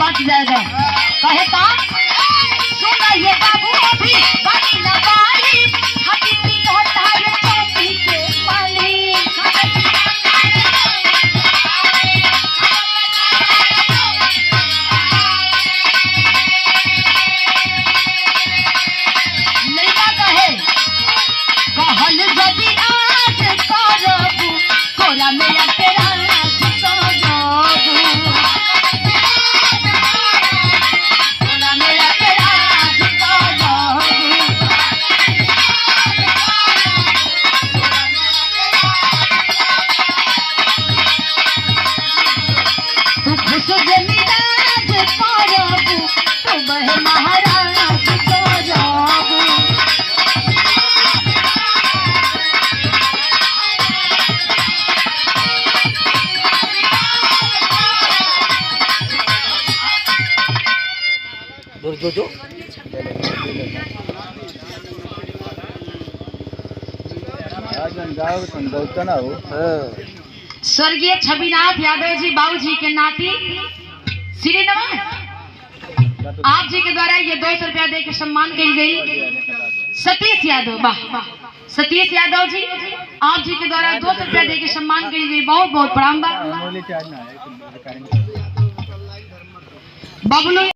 बच जाएगा। कहे का सुना ये बाबू अभी बाकी न बारी छाती पी होता है चौकी के पाली। लड़का कहे कहल जदी आज करबू कोरा में तेरा जो स्वर्गीय छविनाथ यादव जी बाबू जी के नाती श्री नमः आप जी के द्वारा ये 200 रुपया दे के सम्मान की गई। सतीश यादव, वाह सतीश यादव जी आप जी के द्वारा 200 रुपया दे के सम्मान की गई। बहुत बहुत प्रणाम। बबलू